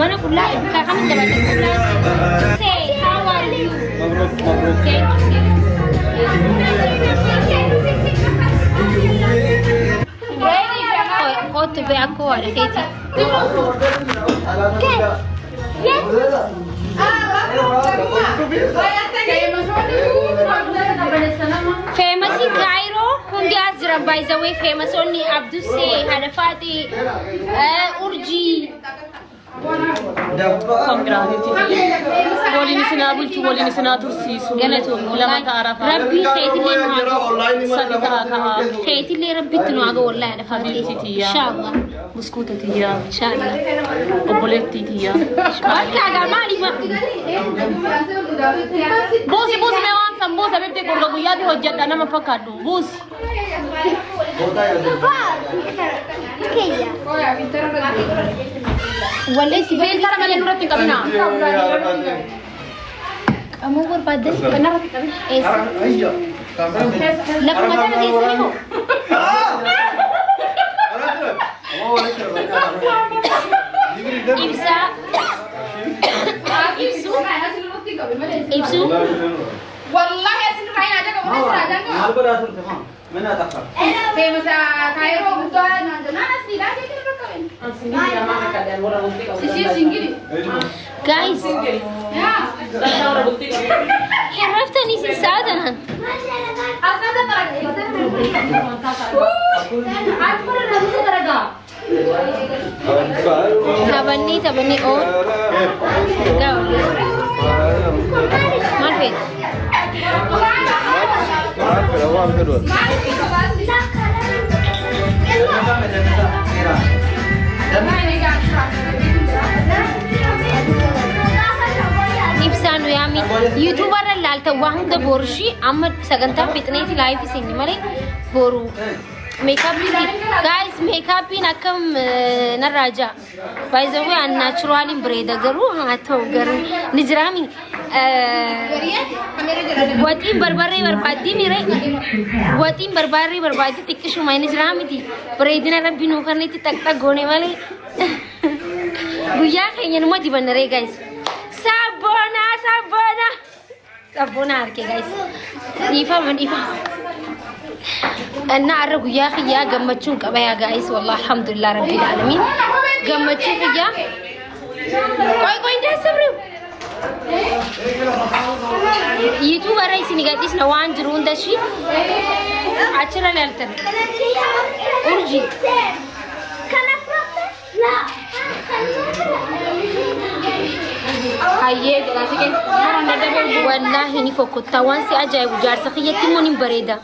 mana kula kami dapat kula. Say how are you? مبروك مبروك. قلت بيعكوا على كيتي. Famous in Cairo, hundi Azra by the way famous only Abdul Say, Hanafati, Urji. ولي نسنا بلتو ولي نسنا ترسيسو قالتو لما تعرف ربي خيتي اللي صدقها كها خيتي اللي ربي تنوعه والله أنا حبيبتي تيا إن شاء الله بسكوتة تيا إن شاء الله وبوليتي تيا أركع مالي ما بوسي بوسي ما وانسان بوسي بيبتي كورغو يادي هجت أنا ما فكرتو بوسي ولا إنت فين ترى مالي نورتي كمنا أمو بربادس كنا إيش لكن ما تبغى تسمعه إبسا إبسو والله أسمع معي أجاك وما أسمع أجاك من أتأخر في مسا كايرو بتوع عندنا ناس لا تيجي بكرين سيسي سينجري guys يا حرفتني في الساعة أنا أصلا ترى تبني أو ما في إبسانو يامي يوتيوبر اللالتا واحد بورشي أما سجنتا بيتنيتي لايف سيني مالي بورو makeup guys makeup nakam naraja by the way an naturally breda garu ha to garu nijrami watin barbare barbadi mire watin barbare barbadi tikishu mai nijrami ti bredina rabbi no karne ti tak tak gone wale guya kayyan mo di banare guys sabona sabona sabona arke guys ifa man ifa أنا أعرف يا أخي يا جمتشون كبا يا جايس والله الحمد لله رب العالمين جمتشون يا كوي ده سبرو يوتيوب رئيس نيجاتيس نوان جرون دشي أشرا لالتر أرجي هاي جلاسي كن والله هني فوق تاوان سي أجاي وجار سخية تمونين بريدة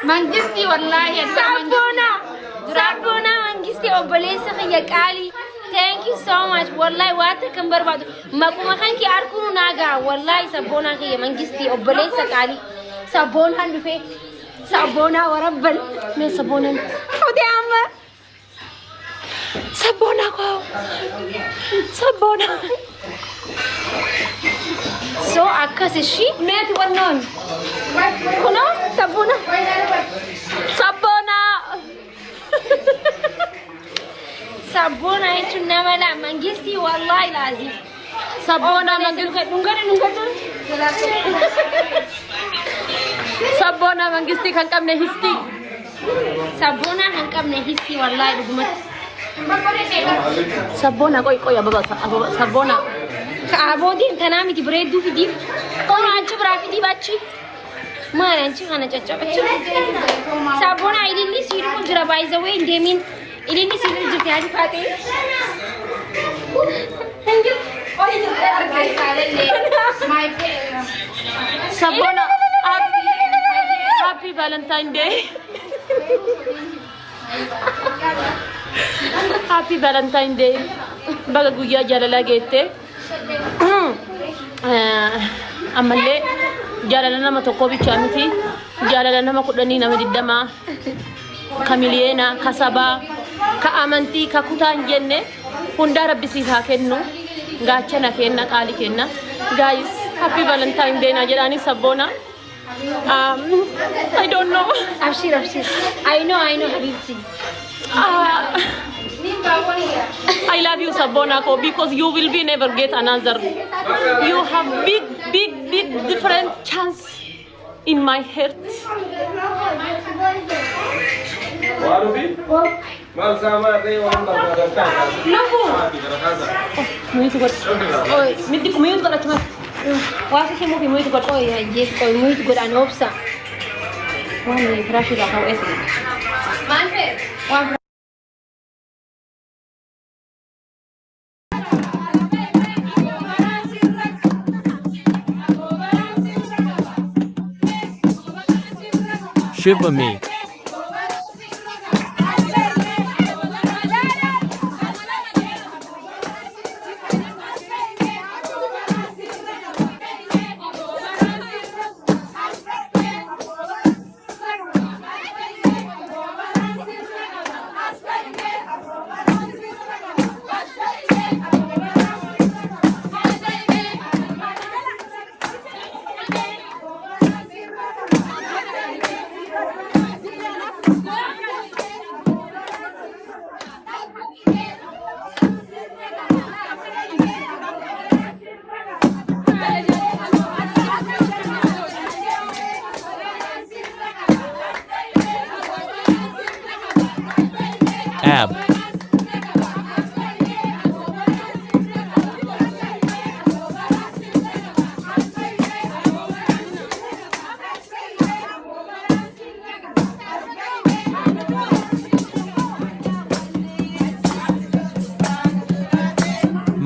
منجستي والله يا سابونا منجستي وبليس خية كالي thank you so much والله واتكم بربادو ما كم خانكي أركونو ناقا والله سابونا خية منجستي وبليس كالي سابونا نفي سابونا وربل من سابونا خدي عمّا سابونا كو سابونا so akasishi met wannan kuna sabuna sabuna sabuna itu nama lah mangisti wallahi lazim sabuna mangisti nunggu sabona mangisti kan kamne histi sabuna kan kamne histi wallahi dugumat sabona koy ababa sabona abodi tanami ti bredu fi dif kono anchi brafi di bacci mare anchi kana chacha bacci sabona ilini siru kun jira by the way demin ilini siru jirti hadi fate sabona happy valentine day happy valentine day baga guyya jalala geette amalle jalala nama tokko bicha miti jalala nama kudani nama diddama kamiliyena kasaba ka amanti ka kutan jenne hunda rabbi si ha kennu gachana kenna qali kenna guys happy valentine day na jedani sabona I don't know. أبشر أبشر. I know حبيبتي. I love you, Sabonako, because you will be never get another. You have big different chance in my heart. Oi. Midi kumiyun ka lachmat. Wasi siya mo kumiyun ka. Oi yes. Oi muito good أنا أبصر. Wani frashi da kau esi. Shiva me. Ab.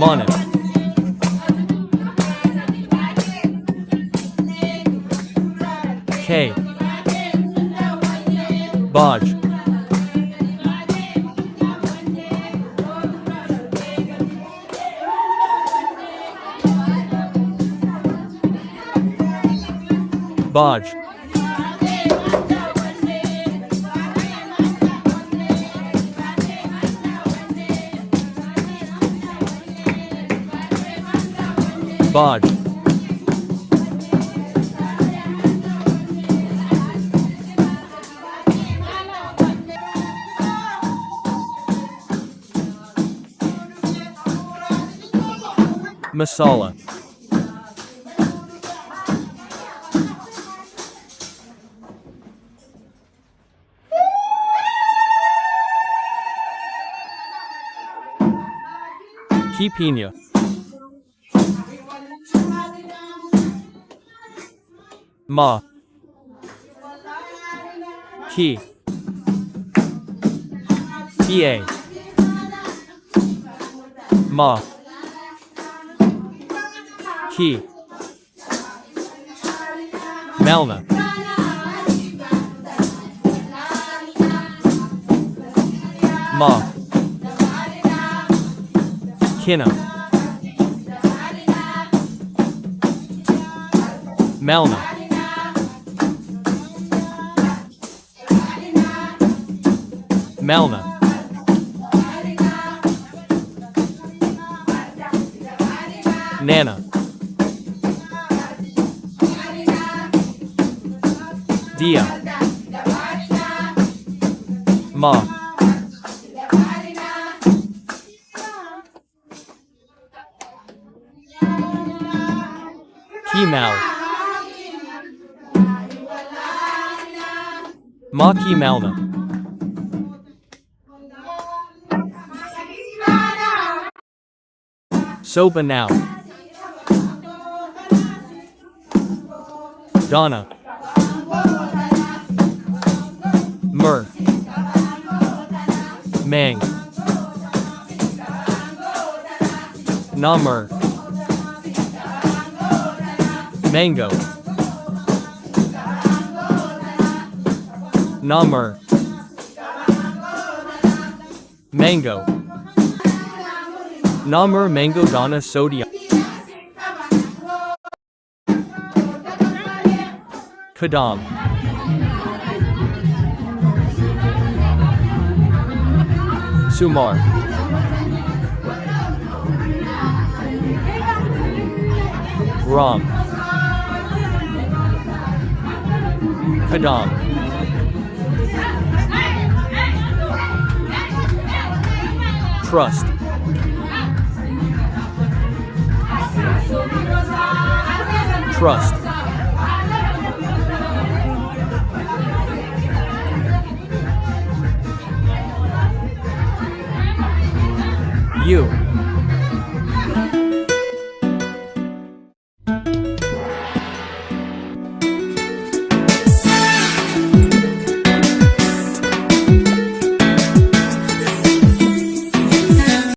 Monet. K. Bodge. Bodge. Bodge. Masala. Kipina. Ma. Ki. Pa. Ma. Ki. Malna. Ma. Kina. Malna. Malna. Nana. Dia. Ma. Kimal. Ma Kimalna. Soba now. Donna. Mur. Mang. Namur. Mango. Namur. Mango. Namur mango dana sodium. Kadam. Sumar. Ram. Kadam. Trust. Trust. You.